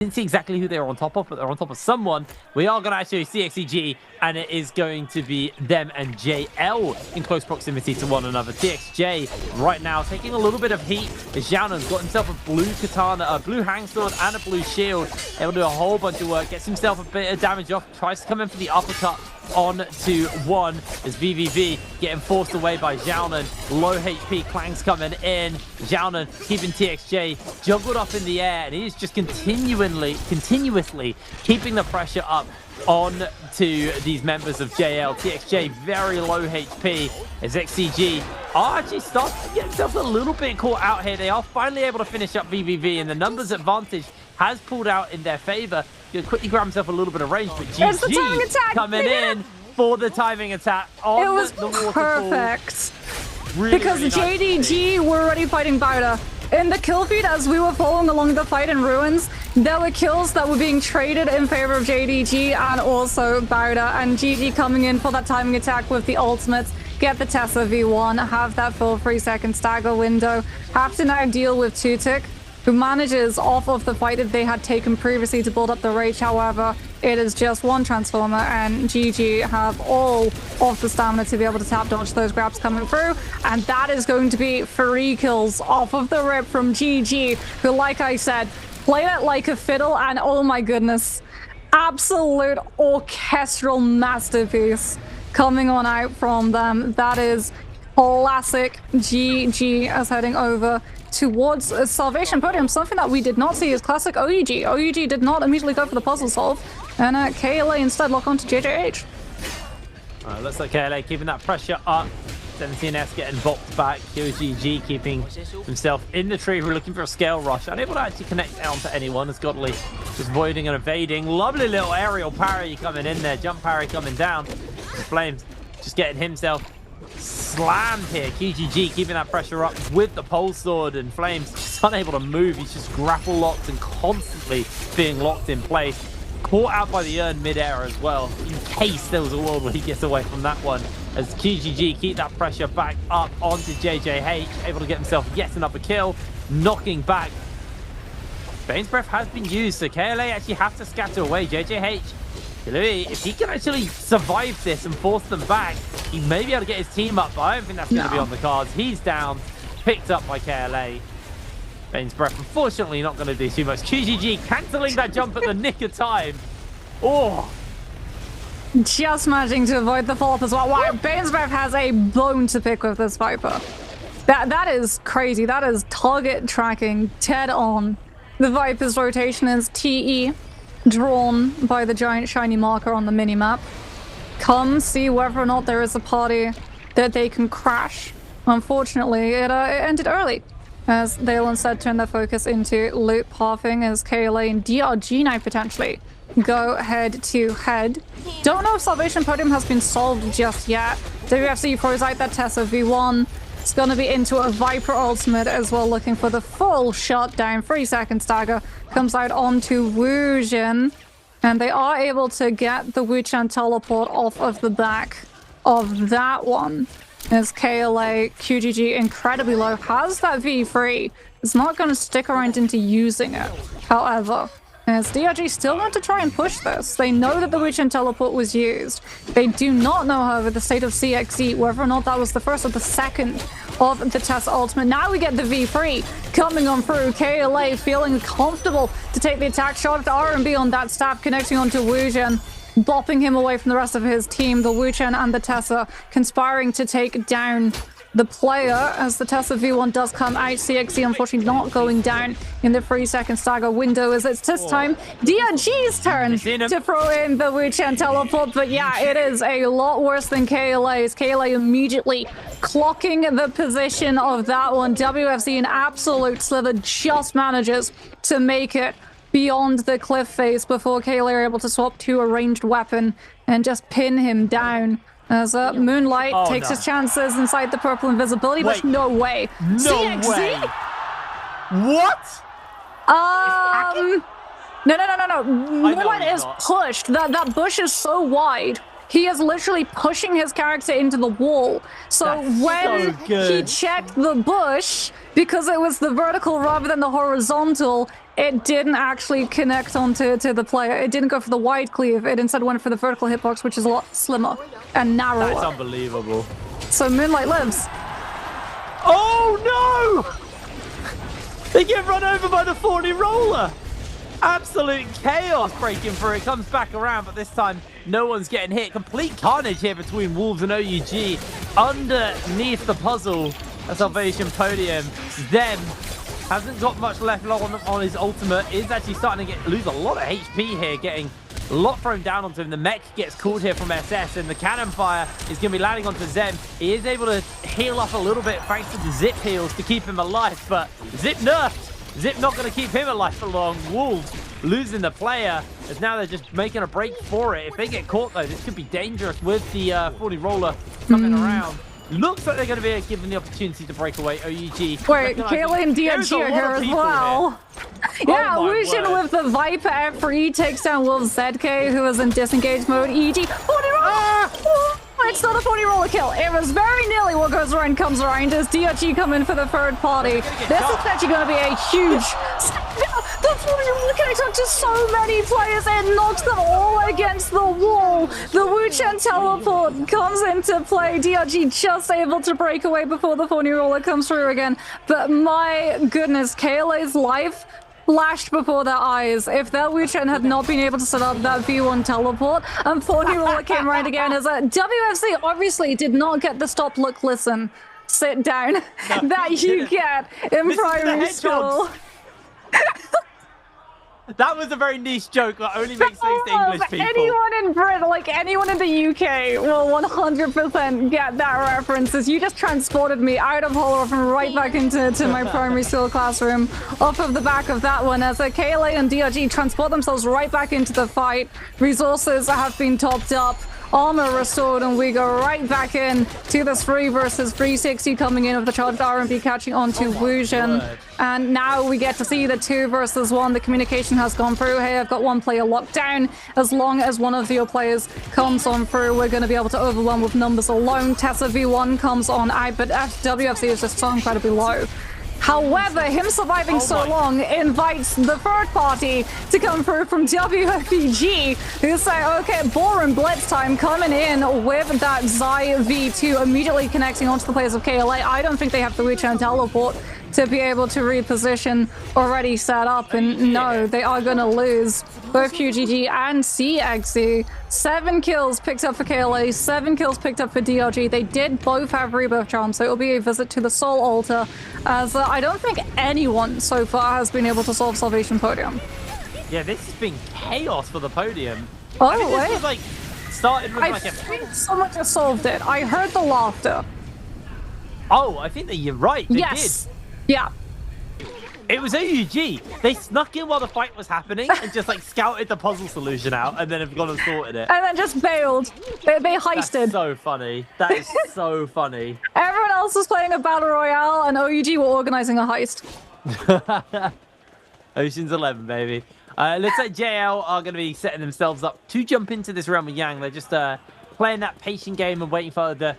Didn't see exactly who they were on top of, but they're on top of someone. We are going to actually see CXCG, and it is going to be them and JL in close proximity to one another. TXJ right now taking a little bit of heat. Xiaonen's got himself a blue katana, a blue hang sword, and a blue shield. Able to do a whole bunch of work. Gets himself a bit of damage off. Tries to come in for the uppercut on to one as VVV getting forced away by Xiaonen. Low HP clangs coming in. Xiaonen keeping TXJ juggled up in the air, and he's just continuously keeping the pressure up on to these members of JL. TXJ very low HP as XCG are actually starting to get themselves a little bit caught out here. They are finally able to finish up VVV, and the numbers advantage has pulled out in their favor. He'll quickly grab himself a little bit of range, but GG coming in for the timing attack on it was the waterfall. Perfect. Really, because really JDG were already fighting Bowder. In the kill feed, as we were following along the fight in Ruins, there were kills that were being traded in favor of JDG and also Bowder. And GG coming in for that timing attack with the ultimates. Get the Tessa V1, have that full 3-second stagger window. Have to now deal with Tutik, who manages off of the fight that they had taken previously to build up the rage. However, it is just one transformer, and GG have all of the stamina to be able to tap dodge those grabs coming through, and that is going to be 3 kills off of the rip from GG, who, like I said, play it like a fiddle, and oh my goodness, absolute orchestral masterpiece coming on out from them. That is classic GG as heading over towards a Salvation Podium, something that we did not see is classic OUG. OUG did not immediately go for the puzzle solve, and KLA instead lock onto JJH. Looks like KLA keeping that pressure up. 17S getting bopped back. QGG keeping himself in the tree. We're looking for a scale rush. Unable to actually connect down to anyone as Godly just avoiding and evading. Lovely little aerial parry coming in there. Jump parry coming down. Flames just getting himself slammed here. QGG keeping that pressure up with the pole sword, and Flames just unable to move. He's just grapple locked and constantly being locked in place. Caught out by the urn mid-air as well, in case there was a world where he gets away from that one. As QGG keep that pressure back up onto JJH, able to get himself yet another kill, knocking back. Bane's Breath has been used, so KLA actually have to scatter away. JJH, if he can actually survive this and force them back, he may be able to get his team up, but I don't think that's going to be on the cards. He's down, picked up by KLA. Bane's Breath, unfortunately, not going to do too much. QGG cancelling that jump at the nick of time. Oh! Just managing to avoid the fall-up as well. Wow, Bane's Breath has a bone to pick with this Viper. That is crazy. That is target tracking dead on. The Viper's rotation is TE, drawn by the giant shiny marker on the minimap. Come see whether or not there is a party that they can crash. Unfortunately, it ended early, as they'll instead turn their focus into loot pathing, as KLA and DRG now potentially go head to head. Don't know if Salvation Podium has been solved just yet. WFC throws out that Tessa V1. It's gonna be into a Viper ultimate as well, looking for the full shutdown. 3-second stagger comes out onto Wujin, and they are able to get the Wuchen teleport off of the back of that one. As KLA, QGG incredibly low, has that V3. It's not going to stick around into using it. However, as DRG still want to try and push this. They know that the Wuchen teleport was used. They do not know, however, the state of CXE, whether or not that was the first or the second of the Tessa ultimate. Now we get the V3 coming on through. KLA feeling comfortable to take the attack shot. R&B on that staff, connecting onto Wujin, bopping him away from the rest of his team. The Wuchen and the Tessa conspiring to take down the player, as the Tessa V1 does come out. CXC unfortunately not going down in the 3-second stagger window, as it's this time DRG's turn to throw in the Wuchen teleport. But yeah, it is a lot worse than KLA's. KLA immediately clocking the position of that one. WFC, an absolute sliver, just manages to make it beyond the cliff face before KLA are able to swap to a ranged weapon and just pin him down. As Moonlight takes his chances inside the purple invisibility, but no way. No CXZ? way. What? No. Moonlight is pushed. That bush is so wide he is literally pushing his character into the wall. So That's when so good. he checked the bush, because it was the vertical rather than the horizontal, it didn't actually connect onto the player. It didn't go for the wide cleave. It instead went for the vertical hitbox, which is a lot slimmer and narrower. That's unbelievable. So Moonlight lives. Oh no! They get run over by the 40 roller. Absolute chaos breaking through. It comes back around, but this time no one's getting hit. Complete carnage here between Wolves and OUG. Underneath the puzzle, a Salvation podium. Them hasn't got much left on his ultimate. Is actually starting to lose a lot of HP here, getting a lot thrown down onto him. The mech gets called here from SS, and the cannon fire is going to be landing onto Zem. He is able to heal up a little bit thanks to the zip heals to keep him alive, but Zip nerfed. Zip not going to keep him alive for long. Wolves losing the player, as now they're just making a break for it. If they get caught, though, this could be dangerous with the 40 roller coming around. Looks like they're going to be given the opportunity to break away. OUG. Wait, Kayla and DRG are here as well. Yeah, Oh Lucian with the Viper Ep.4-8 takes down Wolves ZK, who is in disengage mode. EG. 40 roller! It's not a 40 roller kill. It was very nearly what goes around comes around as DRG come in for the third party. This is actually going to be a huge... The 40 roller connects onto so many players and knocks them all against the wall. The Wuchen teleport comes into play. DRG just able to break away before the 40 roller comes through again. But my goodness, KLA's life flashed before their eyes. If that Wuchen had not been able to set up that V1 teleport, and 40 roller came right again as a WFC obviously did not get the stop, look, listen, sit down that you get in primary school. That was a very niche joke that only makes sense to English people. Anyone in Britain, like anyone in the UK, will 100% get that reference. As you just transported me out of Hollow and right back into my primary school classroom off of the back of that one. As KLA and DRG transport themselves right back into the fight. Resources have been topped up. Armor restored, and we go right back in to this 3 versus 360 coming in with the charged RMB catching onto Wujen. And now we get to see the 2 versus 1. The communication has gone through. Hey, I've got one player locked down. As long as one of your players comes on through, we're going to be able to overwhelm with numbers alone. Tessa V1 comes on out, but WFC is just so incredibly low. However, him surviving so long invites the third party to come through from WFPG, who say, okay, Boron Blitz time coming in with that Zai V2 immediately connecting onto the players of KLA. I don't think they have the Wuchen teleport to be able to reposition already set up, and no, they are going to lose. Both QGG and CXC. 7 kills picked up for KLA, 7 kills picked up for DRG. They did both have rebirth charms, so it'll be a visit to the Soul Altar, as I don't think anyone so far has been able to solve Salvation Podium. Yeah, this has been chaos for the podium. Oh, I mean, wait. this was like started with I like think someone just solved it. I heard the laughter. Oh, I think that you're right. They Yes. did. Yeah. It was AUG. They snuck in while the fight was happening and just like scouted the puzzle solution out and then have gone and sorted it. And then just bailed. They heisted. That's so funny. That is so funny. Everyone else was playing a battle royale, and OUG were organizing a heist. Ocean's 11, baby. Looks like JL are going to be setting themselves up to jump into this realm of Yang. They're just playing that patient game and waiting for the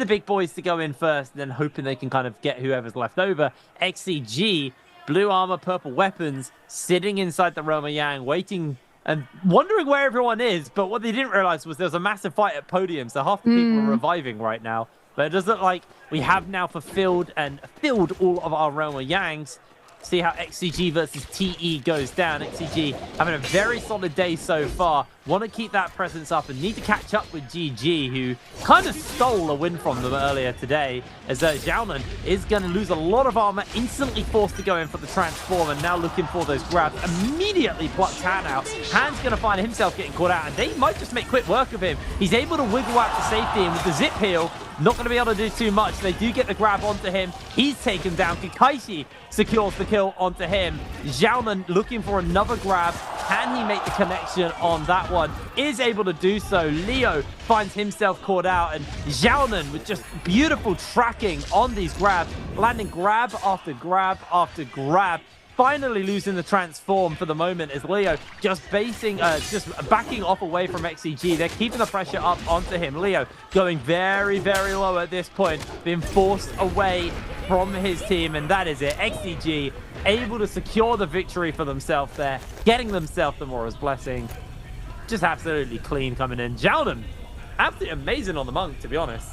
big boys to go in first, and then hoping they can kind of get whoever's left over. XCG, blue armor, purple weapons, sitting inside the realm of Yang, waiting and wondering where everyone is. But what they didn't realize was there was a massive fight at podium, so half the people are reviving right now. But it does look like we have now fulfilled and filled all of our realm of Yangs. See how XCG versus TE goes down. XCG having a very solid day so far. Want to keep that presence up and need to catch up with GG, who kind of stole a win from them earlier today, as Xiaonan is going to lose a lot of armor, instantly forced to go in for the transform, and now looking for those grabs. Immediately plucks Han out. Han's going to find himself getting caught out, and they might just make quick work of him. He's able to wiggle out to safety, and with the zip heal, not going to be able to do too much. They do get the grab onto him. He's taken down. Kakashi secures the kill onto him. Xiaonan looking for another grab. Can he make the connection on that one? Is able to do so. Leo finds himself caught out, and Xiaonan with just beautiful tracking on these grabs, landing grab after grab after grab. finally losing the transform for the moment as Leo just backing off away from XCG. They're keeping the pressure up onto him. Leo going very, very low at this point, being forced away from his team, and that is it. XCG able to secure the victory for themselves there, getting themselves the Mora's Blessing. Just absolutely clean coming in. Jowden, absolutely amazing on the Monk, to be honest.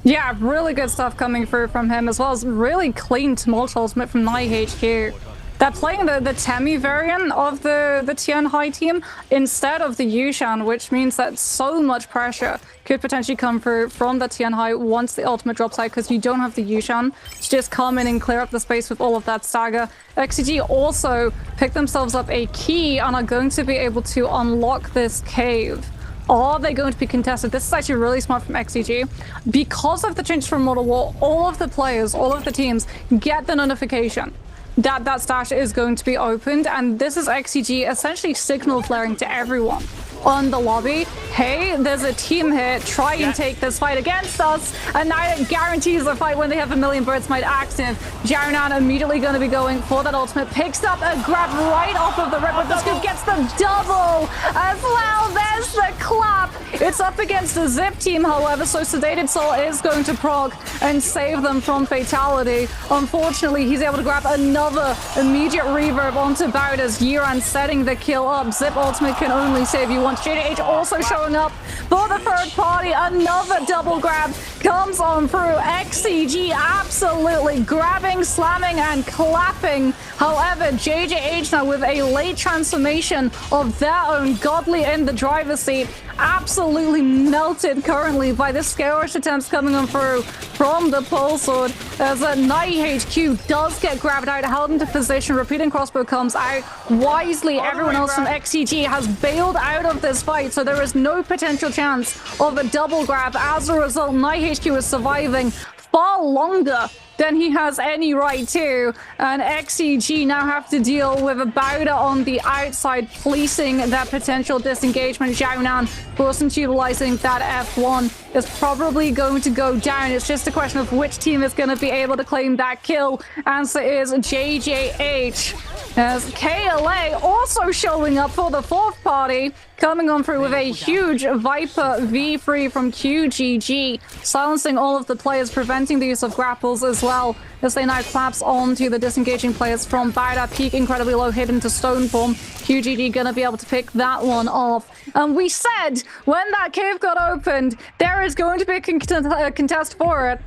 Yeah, really good stuff coming through from him, as well as really clean Tumult Ultimate from NiHQ. They're playing the Temi variant of the Tian High team instead of the Yushan, which means that so much pressure could potentially come through from the Tian High once the ultimate drops out, because you don't have the Yushan to just come in and clear up the space with all of that stagger. XCG also picked themselves up a key and are going to be able to unlock this cave. Are they going to be contested? This is actually really smart from XCG. Because of the changes from Model War, all of the players, all of the teams get the notification that that stash is going to be opened, and this is XCG essentially signal flaring to everyone on the lobby. Hey, there's a team here. Try and take this fight against us. And now it guarantees a fight when they have a million birds might active. Jarinan immediately going to be going for that ultimate. Picks up a grab right off of the rip with the scoop. Gets the double as well. There's the clap. It's up against the Zip team, however, so Sedated Soul is going to proc and save them from fatality. Unfortunately, he's able to grab another immediate reverb onto Bout as Yiran setting the kill up. Zip ultimate can only save you once. JDH also showing up for the third party. Another double grab comes on through. XCG absolutely grabbing, slamming, and clapping. However, JJH now with a late transformation of their own, Godly in the driver's seat, absolutely melted currently by the scale rush attempts coming on through from the pole sword, as a NiHQ does get grabbed out, held into position. Repeating crossbow comes out wisely. Everyone else from XCG has bailed out of this fight, so there is no potential chance of a double grab. As a result, NiHQ is surviving far longer than he has any right to, and XCG now have to deal with a Bowder on the outside, policing that potential disengagement. Xiaonan forced into utilizing that F1 is probably going to go down. It's just a question of which team is going to be able to claim that kill. Answer is JJH. As KLA also showing up for the fourth party, coming on through with a huge Viper V3 from QGG, silencing all of the players, preventing the use of grapples as well, as they now collapse onto the disengaging players from Bowder. Peak incredibly low, hit into stone form. QGG gonna be able to pick that one off. And we said when that cave got opened, there is going to be a contest for it.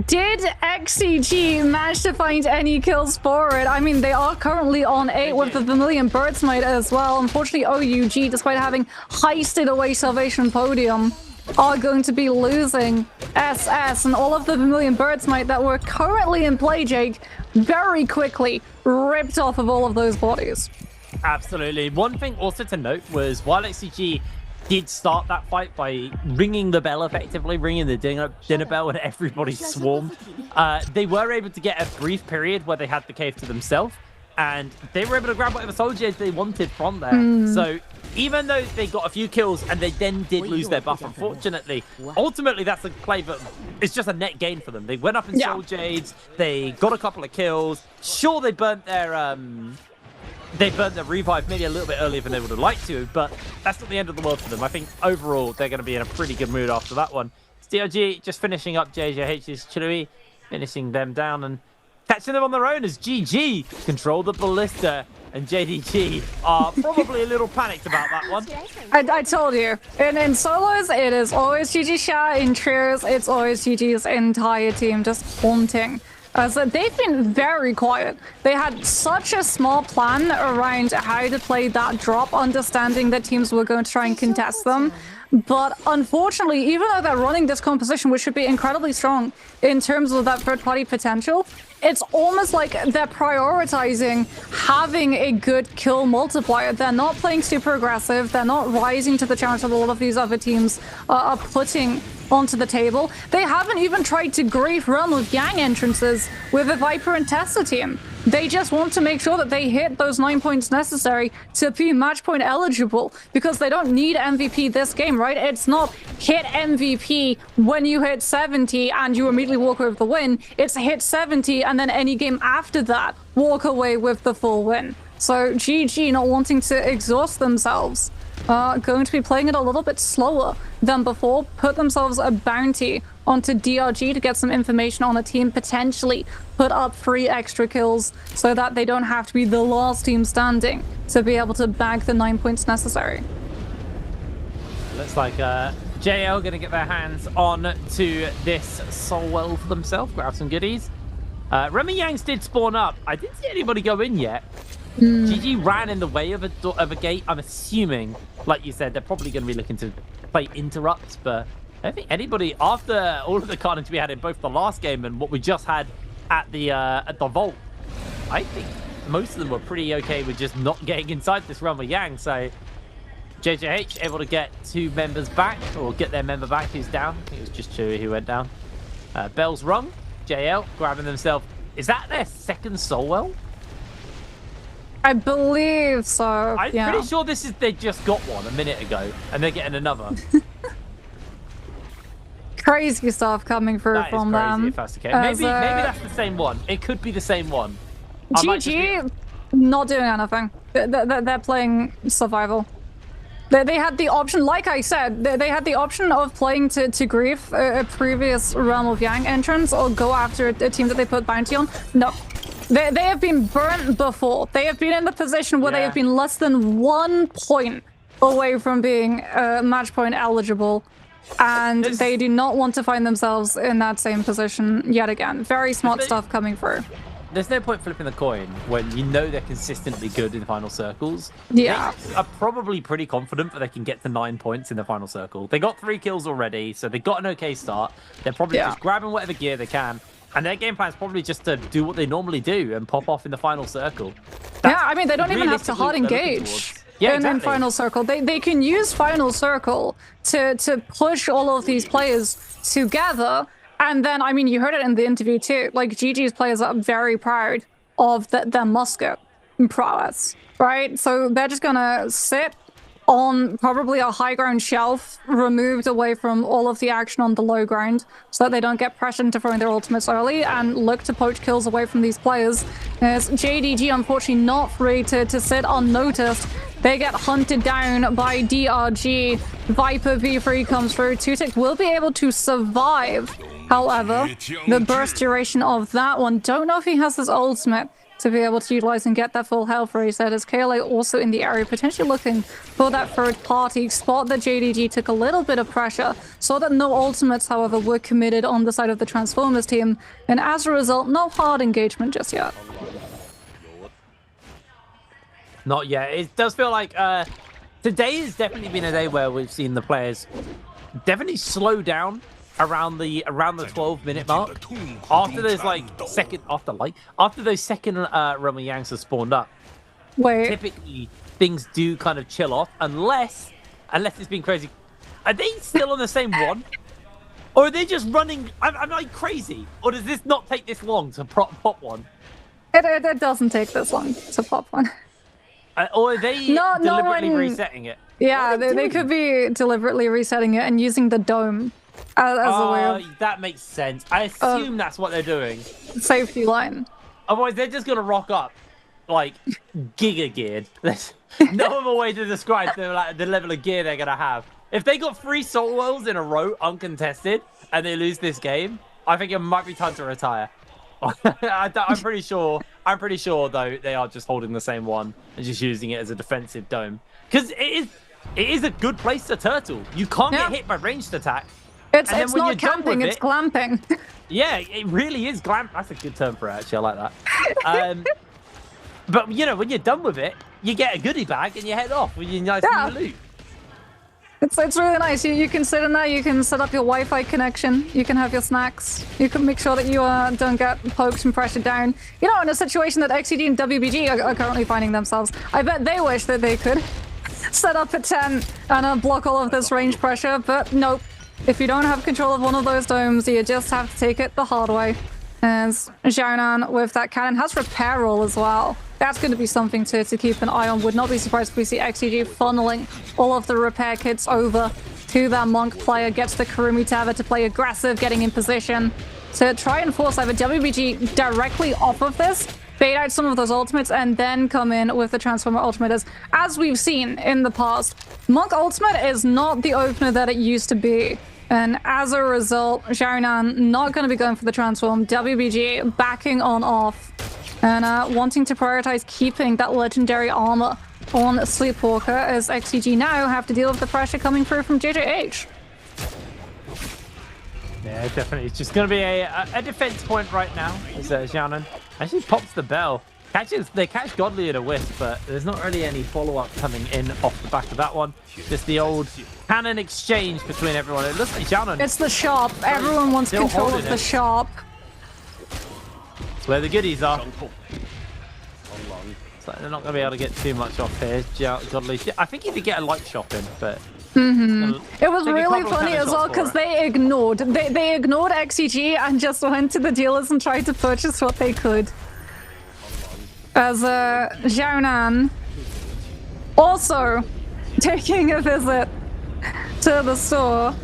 Did XCG manage to find any kills for it? I mean, they are currently on 8 with the Vermilion Bird's Might as well. Unfortunately, OUG, despite having heisted away Salvation Podium, are going to be losing SS, and all of the Vermilion Bird's Might that were currently in play, Jake, very quickly ripped off of all of those bodies. Absolutely. One thing also to note was while XCG did start that fight by ringing the bell, effectively ringing the dinner bell when everybody swarmed, they were able to get a brief period where they had the cave to themselves, and they were able to grab whatever soldiers they wanted from there. So even though they got a few kills and they then did lose their buff, unfortunately, ultimately that's a play that it's just a net gain for them. They went up in Soul Jades, they got a couple of kills. Sure, they burnt their revive maybe a little bit earlier than they would have liked to, but that's not the end of the world for them. I think overall they're going to be in a pretty good mood after that one. STRG just finishing up JJH's Chui, finishing them down and catching them on their own as GG control the ballista, and JDG are probably a little panicked about that one. I told you. In solos, it is always GG Sha. In trios, it's always GG's entire team just haunting. So they've been very quiet. They had such a small plan around how to play that drop, understanding that teams were going to try and contest them. But unfortunately, even though they're running this composition, which should be incredibly strong in terms of that third-party potential, it's almost like they're prioritizing having a good kill multiplier. They're not playing super aggressive. They're not rising to the challenge that a lot of these other teams are putting onto the table. They haven't even tried to grief Realm of Yang entrances with a Viper and Tessa team. They just want to make sure that they hit those 9 points necessary to be match point eligible, because they don't need MVP this game, right? It's not hit MVP when you hit 70 and you immediately walk over the win. It's hit 70 and then any game after that walk away with the full win. So GG, not wanting to exhaust themselves, going to be playing it a little bit slower than before, put themselves a bounty onto DRG to get some information on a team, potentially put up 3 extra kills so that they don't have to be the last team standing to be able to bag the 9 points necessary. Looks like JL going to get their hands on to this Soulwell for themselves, grab some goodies. Remy Yangs did spawn up. I didn't see anybody go in yet. GG ran in the way of a gate. I'm assuming, like you said, they're probably going to be looking to play interrupts, but I don't think anybody, after all of the carnage we had in both the last game and what we just had at the vault, I think most of them were pretty okay with just not getting inside this run with Yang. So JJH able to get 2 members back, or get their member back who's down. I think it was just Chewy who went down. Bell's rung. JL grabbing themselves. Is that their second Soulwell? I believe so. I'm pretty sure they just got one a minute ago, and they're getting another. Crazy stuff coming through from them. If that's the case. Maybe that's the same one. It could be the same one. GG, not doing anything. They're playing survival. They had the option, like I said, they had the option of playing to grief a previous Realm of Yang entrance, or go after a team that they put bounty on. No. They have been burnt before. They have been in the position where they have been less than 1 point away from being match point eligible. And they do not want to find themselves in that same position yet again. Very smart stuff coming through. There's no point flipping the coin when you know they're consistently good in the final circles. Yeah. They are probably pretty confident that they can get to 9 points in the final circle. They got 3 kills already, so they got an okay start. They're probably just grabbing whatever gear they can. And their game plan is probably just to do what they normally do and pop off in the final circle. I mean, they don't even have to hard engage. In final circle. They can use final circle to push all of these players together. And then, I mean, you heard it in the interview too. Like, GG's players are very proud of their musket prowess, right? So they're just gonna sit on probably a high ground shelf, removed away from all of the action on the low ground, so that they don't get pressured into throwing their ultimates early, and look to poach kills away from these players. As JDG, unfortunately, not free to sit unnoticed. They get hunted down by DRG. Viper V3 comes through. Tutik will be able to survive. However, the burst duration of that one, don't know if he has his ultimate to be able to utilize and get that full health reset, as KLA also in the area, potentially looking for that third party spot. That JDG took a little bit of pressure, saw that no ultimates, however, were committed on the side of the Transformers team, and as a result, no hard engagement just yet. Not yet. It does feel like today has definitely been a day where we've seen the players definitely slow down around the 12-minute mark. After those after those second Realm of Yangs have spawned up. Typically things do kind of chill off unless it's been crazy. Are they still on the same one? Or are they just running? I'm like crazy. Or does this not take this long to pop one? It doesn't take this long to pop one. Or are they deliberately resetting it? Yeah, they could be deliberately resetting it and using the dome as a way of... That makes sense. I assume that's what they're doing. Safety line. Otherwise, they're just going to rock up, like, giga geared. There's no other way to describe the level of gear they're going to have. If they got 3 Soul Wells in a row, uncontested, and they lose this game, I think it might be time to retire. I'm pretty sure though they are just holding the same one and just using it as a defensive dome, because it is a good place to turtle. You can't get hit by ranged attack. It's not camping, it's glamping. Yeah, it really is glamp. That's a good term for it, actually. I like that. But you know, when you're done with it, you get a goodie bag and you head off with your nice new loot. It's really nice. You can sit in there, you can set up your Wi-Fi connection, you can have your snacks, you can make sure that you don't get poked and pressured down. You know, in a situation that XCD and WBG are currently finding themselves, I bet they wish that they could set up a tent and block all of this range pressure, but nope. If you don't have control of one of those domes, you just have to take it the hard way. As Xiaonan with that cannon has repair roll as well. That's going to be something to keep an eye on. Would not be surprised if we see XCG funneling all of the repair kits over to that Monk player. Gets the Kurumi Tower to play aggressive, getting in position to try and force either WBG directly off of this, bait out some of those ultimates, and then come in with the Transformer ultimate. As we've seen in the past, Monk ultimate is not the opener that it used to be. And as a result, Xiaonan not going to be going for the transform. WBG backing on off and wanting to prioritize keeping that legendary armor on Sleepwalker, as XCG now have to deal with the pressure coming through from JJH. Yeah, definitely. It's just going to be a defense point right now as Xiaonan actually pops the bell. They catch Godly in a wisp, but there's not really any follow-up coming in off the back of that one. Just the old cannon exchange between everyone. It looks like Xiaonan... It's the shop. Everyone wants control of the shop. That's where the goodies are. So they're not going to be able to get too much off here. Godly. I think he did get a light shop in, but... It was really funny as well because they ignored XCG and just went to the dealers and tried to purchase what they could. As Xiaonan also taking a visit to the store,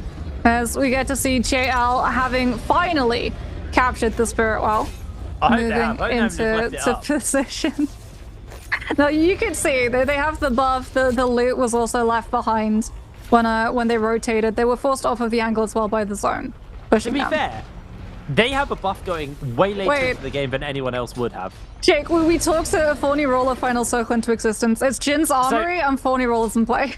as we get to see JL having finally captured the Spirit Well, moving into position. Now you can see that they have the buff. The loot was also left behind when they rotated. They were forced off of the angle as well by the zone. To be fair, they have a buff going way later into the game than anyone else would have. Jake, we talked to Thorny Roller Final Circle into existence. It's Jin's Armory and Thorny Rollers in play.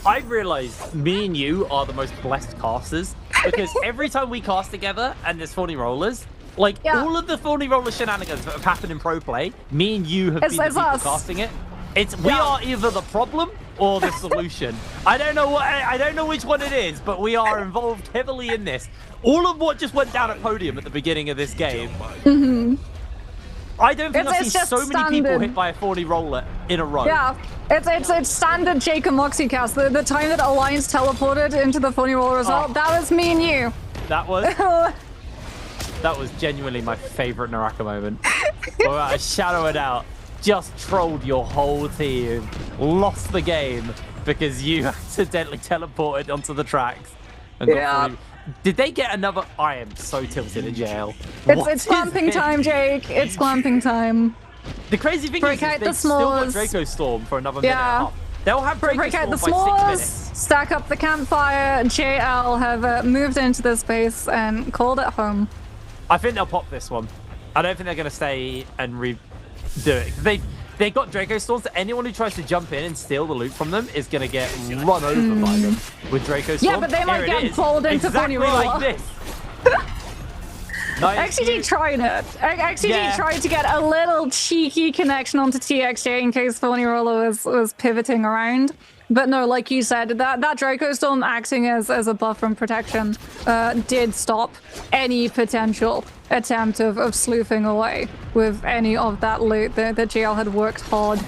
I realized me and you are the most blessed casters because every time we cast together and there's Thorny Rollers, like all of the Thorny Roller shenanigans that have happened in pro play, me and you have been the people casting it. We are either the problem or the solution. I don't know which one it is, but we are involved heavily in this. All of what just went down at podium at the beginning of this game. I don't think I've seen so many people hit by a 40 roller in a row. Yeah, it's standard Jake and Moxie cast. The time that Alliance teleported into the 40 roller as well, that was me and you. That was genuinely my favorite Naraka moment. Where I shadow it out, just trolled your whole team, lost the game because you accidentally teleported onto the tracks. And got Did they get another? I am so tilted in jail. It's clamping time, Jake. It's clamping time. The crazy thing is they still got Draco Storm for another minute and a half. They'll have Draco Storm by 6 minutes. Stack up the campfire. JL have moved into this space and called it home. I think they'll pop this one. I don't think they're going to stay and redo it. They got Draco Storms, so anyone who tries to jump in and steal the loot from them is going to get run over by them with Draco Storm. Yeah, but they might get pulled into exactly like this. XCG tried it. XCG tried to get a little cheeky connection onto TXJ in case Thorny Roller was pivoting around. But no, like you said, that Draco Storm acting as a buff and protection did stop any potential attempt of sleuthing away with any of that loot that GL had worked hard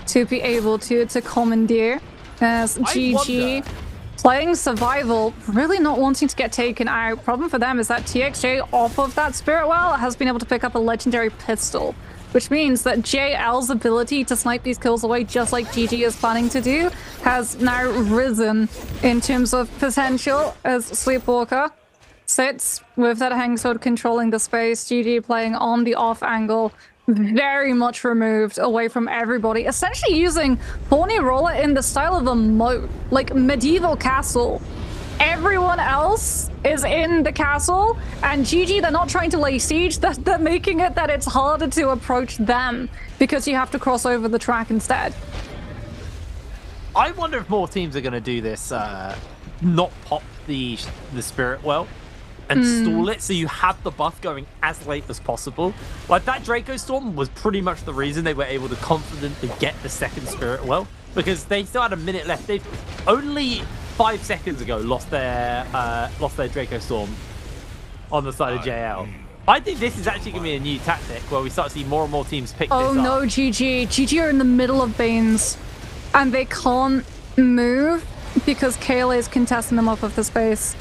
to be able to commandeer. As GG playing survival, really not wanting to get taken out. Problem for them is that TXJ off of that Spirit Well has been able to pick up a legendary pistol, which means that JL's ability to snipe these kills away, just like GG is planning to do, has now risen in terms of potential as Sleepwalker sits with that hang sword controlling the space. GG playing on the off angle, very much removed away from everybody, essentially using Thorny Roller in the style of a moat, like medieval castle. Everyone else is in the castle, and GG, they're not trying to lay siege, they're making it that it's harder to approach them because you have to cross over the track instead. I wonder if more teams are going to do this, not pop the Spirit Well and stall it so you have the buff going as late as possible. Like that Draco Storm was pretty much the reason they were able to confidently get the second Spirit Well, because they still had a minute left. They've only 5 seconds ago lost their Draco Storm on the side of JL. I think this is actually going to be a new tactic where we start to see more and more teams pick this up. Oh no, GG. GG are in the middle of Banes and they can't move because KLA is contesting them off of the space.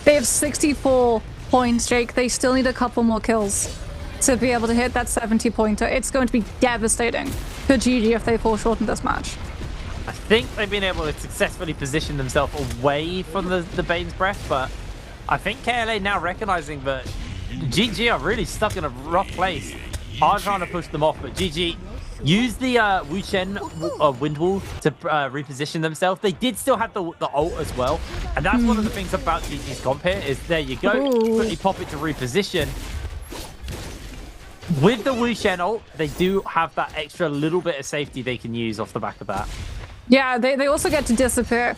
They have 64 points, Jake. They still need a couple more kills to be able to hit that 70-pointer. It's going to be devastating for GG if they fall short in this match. I think they've been able to successfully position themselves away from the Bane's Breath, but I think KLA now recognizing that GG are really stuck in a rough place. are trying to push them off, but GG use the Wu Shen wind wall to reposition themselves. They did still have the ult as well, and that's one of the things about GG's comp here is there you go, quickly pop it to reposition. With the Wu Shen ult, they do have that extra little bit of safety they can use off the back of that. Yeah, they also get to disappear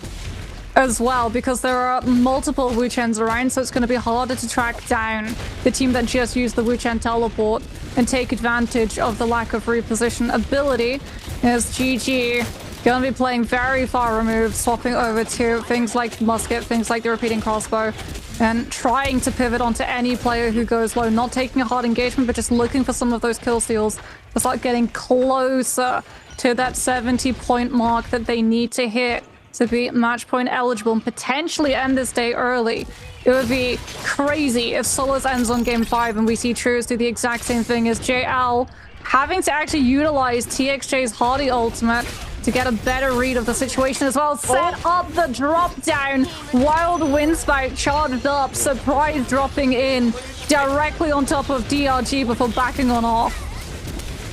as well because there are multiple Wu Chens around, so it's going to be harder to track down the team that just used the Wu Chen teleport and take advantage of the lack of reposition ability. As GG going to be playing very far removed, swapping over to things like musket, things like the repeating crossbow, and trying to pivot onto any player who goes low, not taking a hard engagement, but just looking for some of those kill steals to start getting closer to that 70-point mark that they need to hit to be match point eligible and potentially end this day early. It would be crazy if Solos ends on game 5 and we see TRIOS do the exact same thing as JL, having to actually utilize TXJ's Hardy ultimate to get a better read of the situation as well. Set up the drop down. Wild Wind Spout charged up, surprise dropping in directly on top of DRG before backing on off.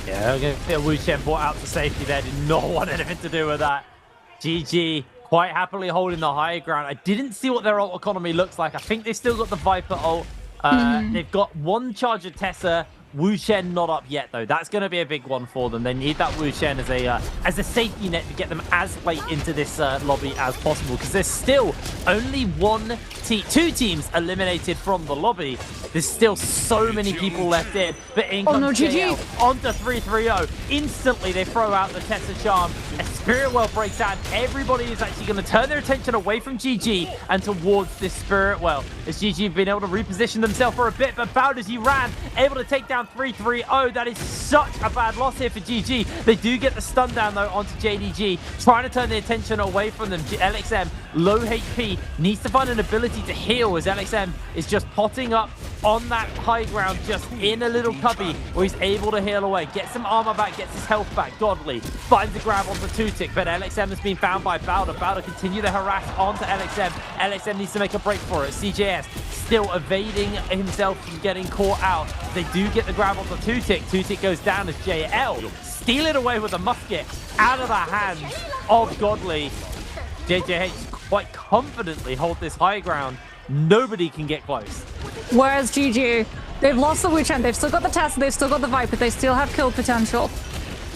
Yeah, Wu Shen brought out the safety there. Did not want anything to do with that. GG quite happily holding the high ground. I didn't see what their ult economy looks like. I think they've still got the Viper ult. They've got one charge of Tessa. Wu Shen not up yet though. That's going to be a big one for them. They need that Wu Shen as a safety net to get them as late into this lobby as possible, because there's still only two teams eliminated from the lobby. There's still so many people left in. But in comes JL onto 3-3-0. Instantly they throw out the Tessa Charm. A Spirit Well breaks out. Everybody is actually going to turn their attention away from GG and towards this Spirit Well. As GG have been able to reposition themselves for a bit, but Bowders ran, able to take down 3-3-0. That is such a bad loss here for GG. They do get the stun down though onto JDG, trying to turn the attention away from them. LXM, low HP, needs to find an ability to heal as LXM is just potting up on that high ground, just in a little cubby where he's able to heal away, get some armor back, gets his health back. Godly finds a grab on the two-tick, but LXM has been found by Bowder. Bowder continue to harass onto LXM. LXM needs to make a break for it. CJS still evading himself from getting caught out. They do get the grab on the two-tick. Two-tick goes down as JL steal it away with a musket out of the hands of Godly. JJH quite confidently hold this high ground. Nobody can get close. Whereas GG, they've lost the Wu Chen, they've still got the Tessa, they've still got the Viper, they still have kill potential.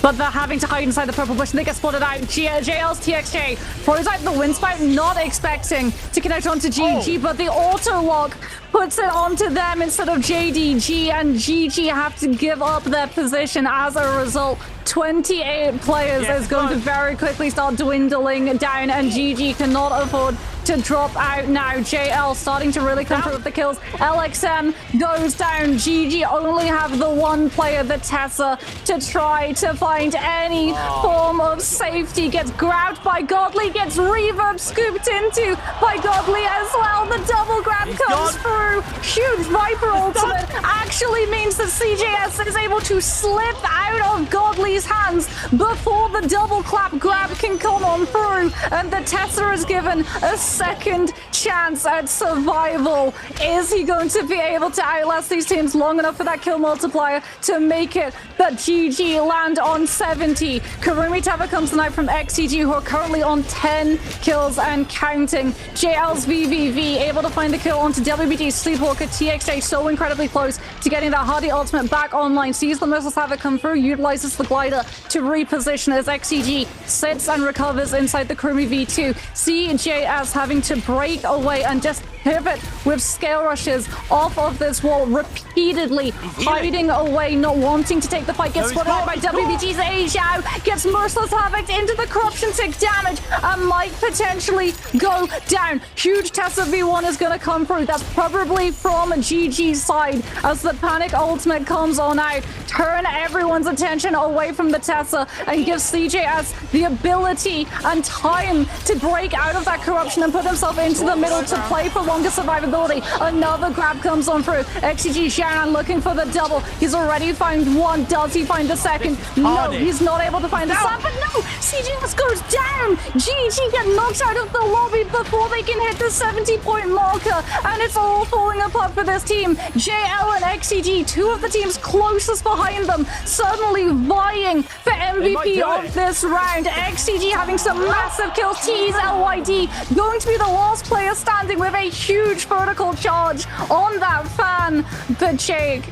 But they're having to hide inside the purple bush and they get spotted out. JL's TXJ throws out the Wind Spout, not expecting to connect onto GG, but the auto lock puts it onto them instead of JDG, and GG have to give up their position as a result. 28 players is going to very quickly start dwindling down, and GG cannot afford to drop out now. JL starting to really come through with the kills. LXM goes down. GG only have the one player, the Tessa, to try to find any form of safety. Gets grabbed by Godly, gets reverb scooped into by Godly as well. The double grab comes through. Huge Viper ultimate actually means that CJS is able to slip out of Godly's hands before the double clap grab can come on through, and the Tessa is given a second chance at survival. Is he going to be able to outlast these teams long enough for that kill multiplier to make it that GG land on 70? Karumi Tava comes tonight from XCG, who are currently on 10 kills and counting. JL's VVV able to find the kill onto WBG. Sleepwalker TXJ so incredibly close to getting that Hardy ultimate back online. Sees the missiles have it come through, utilizes the glider to reposition as XCG sits and recovers inside the Karumi V2. CJS having to break away and just pivot with scale rushes off of this wall repeatedly, hiding away, not wanting to take the fight. Gets spotted out by WBG's Aizhao, gets merciless havoc into the corruption tick damage and might potentially go down. Huge Tessa V1 is going to come through. That's probably from GG's side as the panic ultimate comes on out. Turn everyone's attention away from the Tessa and give CJS the ability and time to break out of that corruption and put himself into the middle to play for longer survivability. Another grab comes on through. XCG Sharon looking for the double. He's already found one. Does he find the second? No, he's not able to find the second. But no, XCGS goes down. GG get knocked out of the lobby before they can hit the 70-point marker, and it's all falling apart for this team. JL and XCG, two of the teams closest behind them, suddenly vying for MVP of this round. XCG having some massive kills. Tease LYD going to be the last player standing with a huge vertical charge on that fan. But Jake,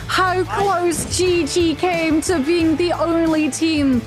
how close GG came to being the only team